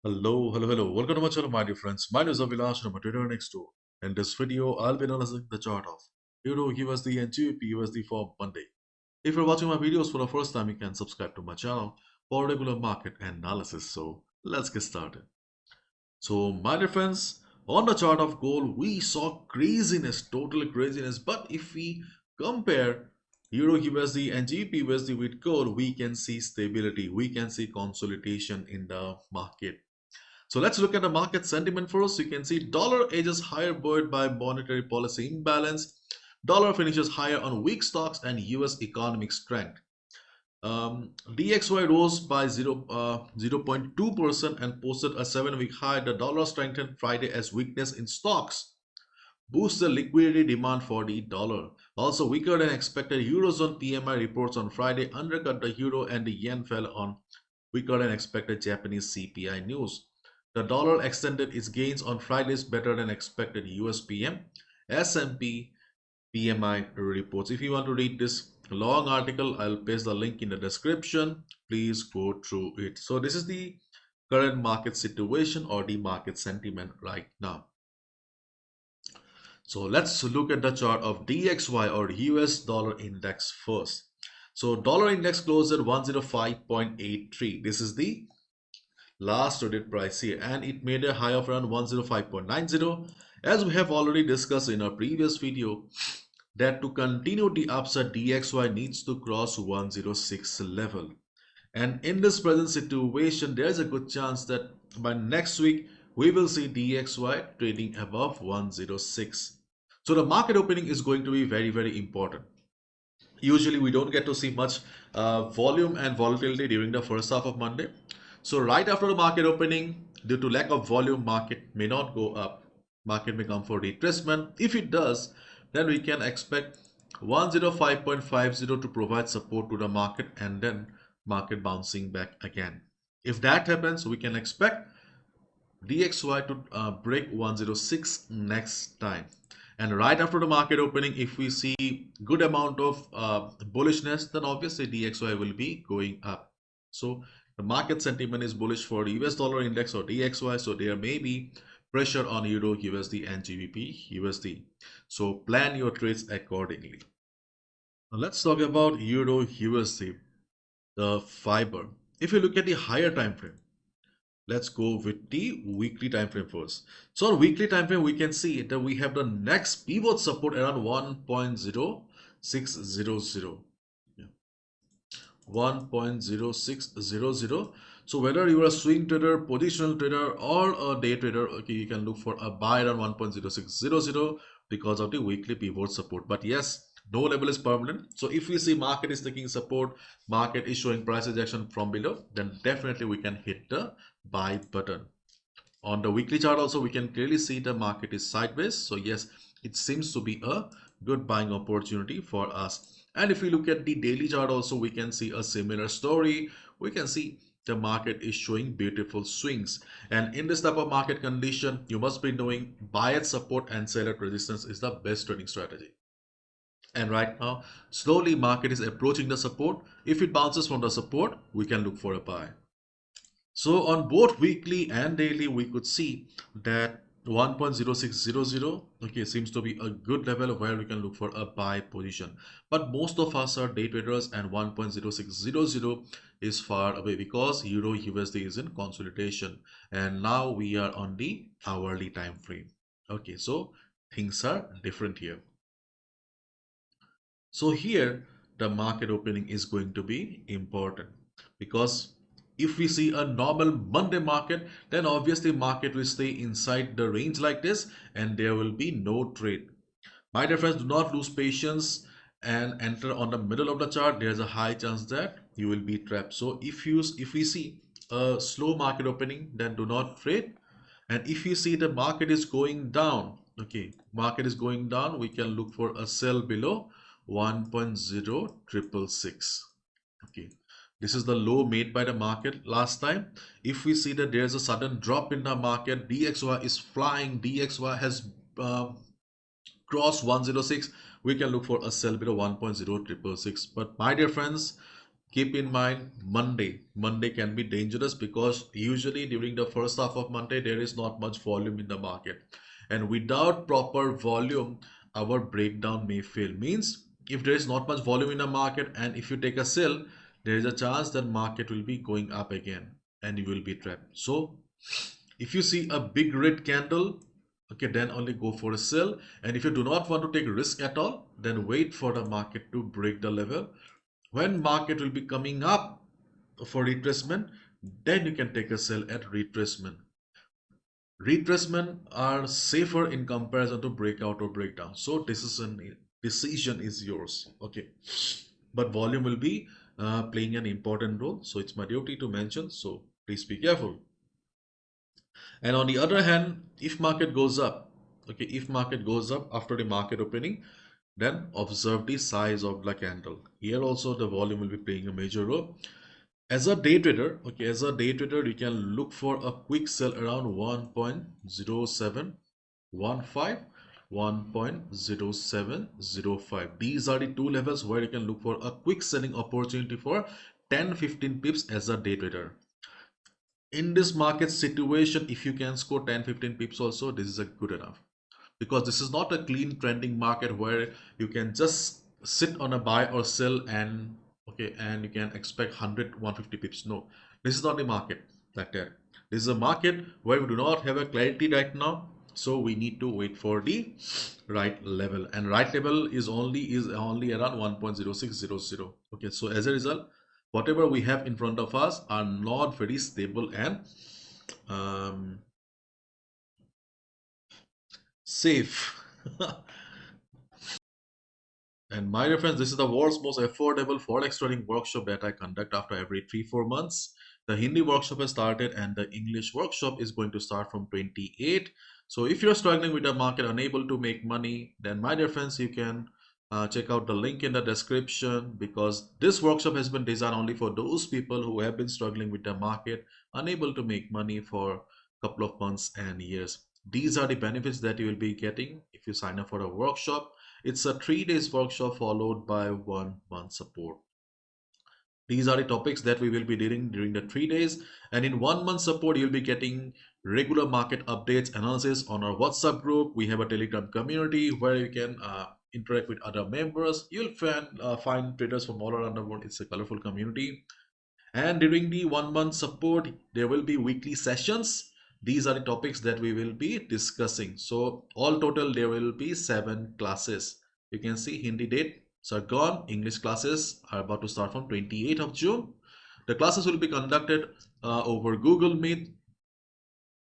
Hello. Welcome to my channel, my dear friends. My name is Avilash and I'm a trader next door. In this video, I'll be analyzing the chart of Euro USD and GBPUSD for Monday. If you're watching my videos for the first time, you can subscribe to my channel for regular market analysis. So let's get started. So, my dear friends, on the chart of gold, we saw craziness, total craziness. But if we compare Euro USD and GBP USD with gold, we can see stability, we can see consolidation in the market. So let's look at the market sentiment first. You can see dollar edges higher buoyed by monetary policy imbalance. Dollar finishes higher on weak stocks and US economic strength. DXY rose by 0.2% and posted a 7-week high. The dollar strengthened Friday as weakness in stocks boosts the liquidity demand for the dollar. Also, weaker than expected Eurozone PMI reports on Friday undercut the euro and the yen fell on weaker than expected Japanese CPI news. The dollar extended its gains on Friday's better than expected US PM, S&P PMI reports. If you want to read this long article, I'll paste the link in the description. Please go through it. So this is the current market situation or the market sentiment right now. So let's look at the chart of DXY or US dollar index first. So dollar index closed at 105.83. This is the last traded price here and it made a high of around 105.90. As we have already discussed in our previous video that to continue the upside DXY needs to cross 106 level. And in this present situation, there is a good chance that by next week, we will see DXY trading above 106. So the market opening is going to be very important. Usually we don't get to see much volume and volatility during the first half of Monday. So right after the market opening, due to lack of volume, market may not go up. Market may come for retracement. If it does, then we can expect 105.50 to provide support to the market and then market bouncing back again. If that happens, we can expect DXY to break 106 next time. And right after the market opening, if we see good amount of bullishness, then obviously DXY will be going up. So the market sentiment is bullish for the US dollar index or DXY. So there may be pressure on Euro USD and GBP USD. So plan your trades accordingly. Now let's talk about Euro USD, the fiber. If you look at the higher time frame, let's go with the weekly time frame first. So on weekly time frame, we can see that we have the next pivot support around 1.0600. Yeah. 1.0600. So whether you are a swing trader, positional trader, or a day trader, okay, you can look for a buy around 1.0600 because of the weekly pivot support. But yes, no level is permanent. So if we see market is taking support, market is showing price rejection from below, then definitely we can hit the buy button. On the weekly chart also, we can clearly see the market is sideways. So yes, it seems to be a good buying opportunity for us. And if we look at the daily chart also, we can see a similar story. We can see the market is showing beautiful swings. And in this type of market condition, you must be knowing buy at support and sell at resistance is the best trading strategy. And right now, slowly market is approaching the support. If it bounces from the support, we can look for a buy. So on both weekly and daily, we could see that 1.0600, okay, seems to be a good level where we can look for a buy position. But most of us are day traders and 1.0600 is far away because Euro USD is in consolidation. And now we are on the hourly time frame. Okay, so things are different here. So here the market opening is going to be important because if we see a normal Monday market, then obviously market will stay inside the range like this and there will be no trade. My dear friends, do not lose patience and enter on the middle of the chart. There's a high chance that you will be trapped. So if we see a slow market opening, then do not trade. And if you see the market is going down, okay, market is going down, we can look for a sell below 1.0666. Okay, this is the low made by the market last time. If we see that there's a sudden drop in the market, DXY is flying, DXY has crossed 106, we can look for a sell below 1.0666. But my dear friends, keep in mind Monday can be dangerous because usually during the first half of Monday there is not much volume in the market, and without proper volume our breakdown may fail. Means if there is not much volume in the market and if you take a sell, there is a chance that market will be going up again and you will be trapped. So if you see a big red candle, okay, then only go for a sell. And if you do not want to take risk at all, then wait for the market to break the level. When market will be coming up for retracement, then you can take a sell at retracement. Retracement are safer in comparison to breakout or breakdown. So decision is yours. Okay, but volume will be playing an important role. So it's my duty to mention. So please be careful. And on the other hand, if market goes up, okay, if market goes up after the market opening, then observe the size of the candle. Here also the volume will be playing a major role. As a day trader, okay, as a day trader, you can look for a quick sell around 1.0715, 1.0705. These are the two levels where you can look for a quick selling opportunity for 10-15 pips as a day trader. In this market situation, if you can score 10-15 pips also, this is a good enough, because this is not a clean trending market where you can just sit on a buy or sell and okay, and you can expect 100-150 pips. No, this is not the market like that. This is a market where we do not have a clarity right now, so we need to wait for the right level, and right level is only around 1.0600. Okay, so as a result, whatever we have in front of us are not very stable and um, safe. And my reference, this is the world's most affordable forex trading workshop that I conduct after every 3-4 months. The Hindi workshop has started and the English workshop is going to start from 28. So if you're struggling with the market, unable to make money, then my dear friends, you can check out the link in the description, because this workshop has been designed only for those people who have been struggling with the market, unable to make money for a couple of months and years. These are the benefits that you will be getting if you sign up for a workshop. It's a 3 days workshop followed by 1 month support. These are the topics that we will be dealing during the 3 days. And in 1 month support, you'll be getting regular market updates, analysis on our WhatsApp group. We have a Telegram community where you can interact with other members. You'll find traders from all around the world. It's a colorful community. And during the 1 month support, there will be weekly sessions. These are the topics that we will be discussing. So all total, there will be 7 classes. You can see Hindi dates are gone. English classes are about to start from 28th of June. The classes will be conducted over Google Meet.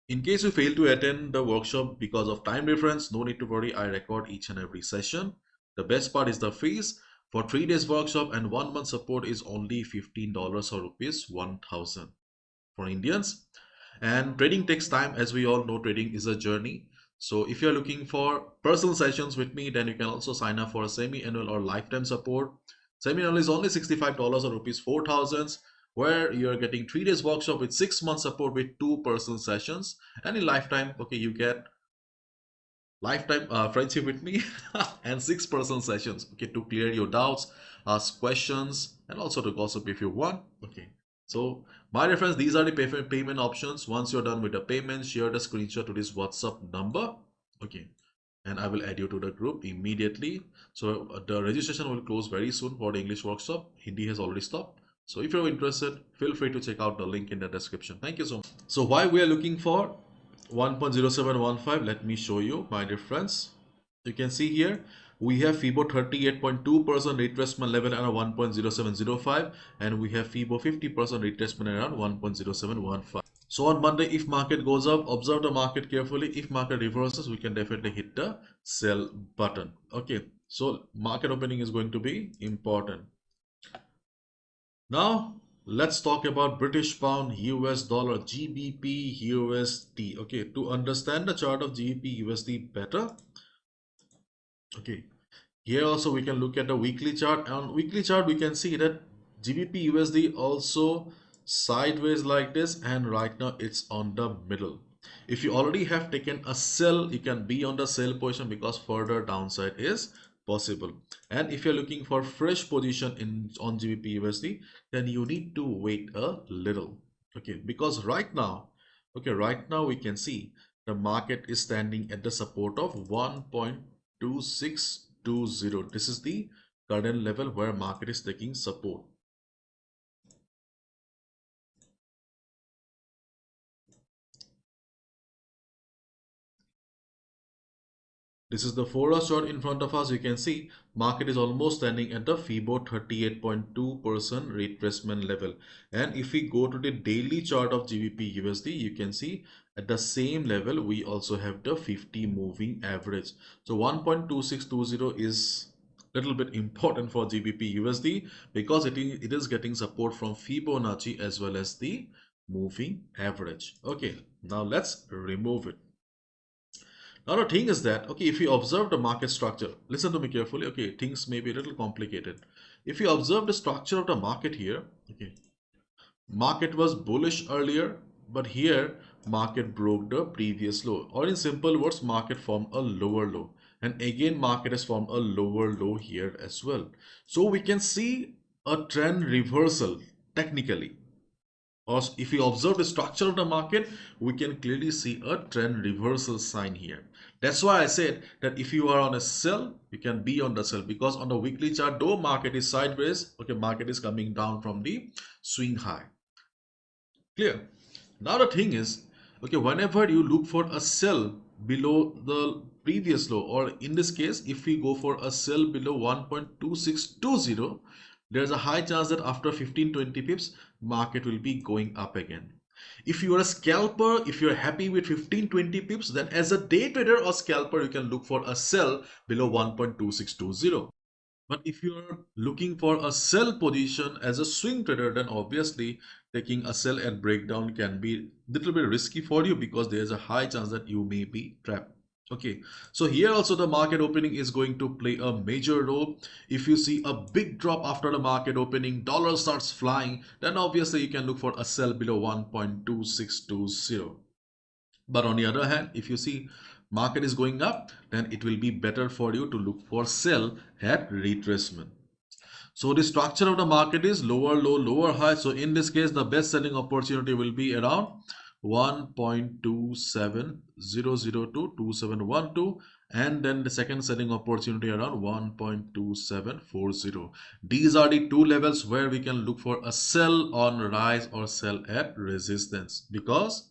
In case you fail to attend the workshop because of time difference, no need to worry, I record each and every session. The best part is the fees. For 3 days workshop and 1 month support is only $15 or rupees 1000 for Indians. And trading takes time. As we all know, trading is a journey. So if you're looking for personal sessions with me, then you can also sign up for a semi-annual or lifetime support. Semi-annual is only $65 or rupees 4000, where you're getting 3 days workshop with 6 months support with 2 personal sessions. And in lifetime, okay, you get lifetime friendship with me and 6 personal sessions, okay, to clear your doubts, ask questions, and also to gossip if you want. Okay, so my reference, these are the payment options. Once you're done with the payment, share the screenshot to this WhatsApp number, okay, and I will add you to the group immediately. So the registration will close very soon for the English workshop. Hindi has already stopped. So if you're interested, feel free to check out the link in the description. Thank you so much. So why we are looking for 1.0715, let me show you, my dear friends. You can see here we have FIBO 38.2% retracement level around 1.0705, and we have FIBO 50% retracement around 1.0715. So on Monday, if market goes up, observe the market carefully. If market reverses, we can definitely hit the sell button. Okay, so market opening is going to be important. Now let's talk about British pound, US dollar, GBP USD. Okay, to understand the chart of GBP USD better, okay, here also we can look at the weekly chart. On weekly chart, we can see that GBP USD also sideways like this, and right now it's on the middle. If you already have taken a sell, you can be on the sell position because further downside is possible. And if you're looking for fresh position in on GBP USD, then you need to wait a little. Okay, because right now we can see the market is standing at the support of 1.2620. This is the current level where market is taking support. This is the 4-hour chart in front of us. You can see market is almost standing at the FIBO 38.2% retracement level. And if we go to the daily chart of GBP USD, you can see at the same level we also have the 50 moving average. So 1.2620 is a little bit important for GBP USD because it is getting support from Fibonacci as well as the moving average. Okay, now let's remove it. Now the thing is that, okay, if you observe the market structure, listen to me carefully, okay, things may be a little complicated. If you observe the structure of the market here, okay, market was bullish earlier, but here market broke the previous low. Or in simple words, market formed a lower low. And again, market has formed a lower low here as well. So we can see a trend reversal technically, or if you observe the structure of the market, we can clearly see a trend reversal sign here. That's why I said that if you are on a sell, you can be on the sell, because on the weekly chart, though market is sideways, okay, market is coming down from the swing high. Clear? Now the thing is, okay, whenever you look for a sell below the previous low, or in this case, if we go for a sell below 1.2620, there's a high chance that after 15-20 pips, market will be going up again. If you are a scalper, if you're happy with 15-20 pips, then as a day trader or scalper, you can look for a sell below 1.2620. But if you're looking for a sell position as a swing trader, then obviously taking a sell and breakdown can be a little bit risky for you, because there's a high chance that you may be trapped. Okay, so here also the market opening is going to play a major role. If you see a big drop after the market opening, dollar starts flying, then obviously you can look for a sell below 1.2620. But on the other hand, if you see market is going up, then it will be better for you to look for sell at retracement. So the structure of the market is lower low, lower high. So in this case, the best selling opportunity will be around 1.27002 2712, and then the second selling opportunity around 1.2740. These are the two levels where we can look for a sell on rise or sell at resistance, because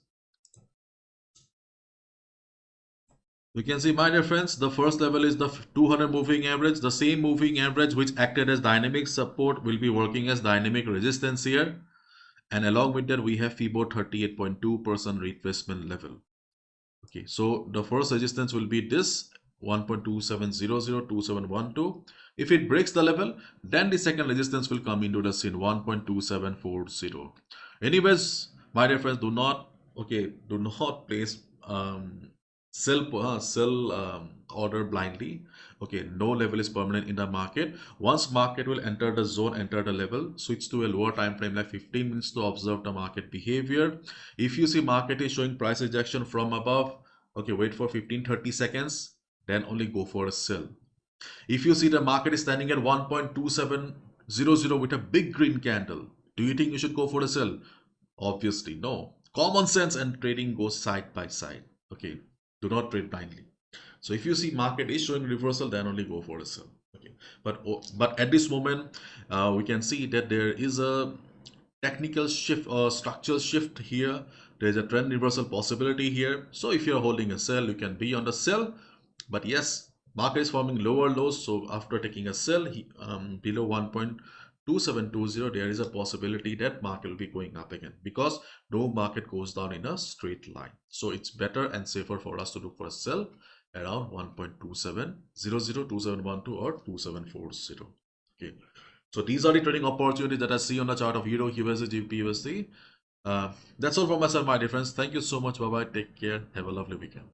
we can see, my dear friends, the first level is the 200 moving average. The same moving average which acted as dynamic support will be working as dynamic resistance here. And along with that, we have FIBO 38.2% retracement level. Okay, so the first resistance will be this 1.27002712. If it breaks the level, then the second resistance will come into the scene, 1.2740. Anyways, my dear friends, do not place sell order blindly. Okay, no level is permanent in the market. Once market will enter the zone, enter the level, switch to a lower time frame like 15 minutes to observe the market behavior. If you see market is showing price rejection from above, okay, wait for 15-30 seconds, then only go for a sell. If you see the market is standing at 1.2700 with a big green candle, do you think you should go for a sell? Obviously no. Common sense and trading goes side by side. Okay, do not trade blindly. So if you see market is showing reversal, then only go for a sell. Okay, but at this moment, we can see that there is a technical shift or structural shift here. There is a trend reversal possibility here. So if you're holding a sell, you can be on the sell. But yes, market is forming lower lows. So after taking a sell below 1.2720, there is a possibility that market will be going up again, because no market goes down in a straight line. So it's better and safer for us to look for a sell around 1.2700, 2712 or 2740. Okay. So these are the trading opportunities that I see on the chart of Euro, USD, GBP, USD. That's all from myself, my dear friends. Thank you so much. Bye bye. Take care. Have a lovely weekend.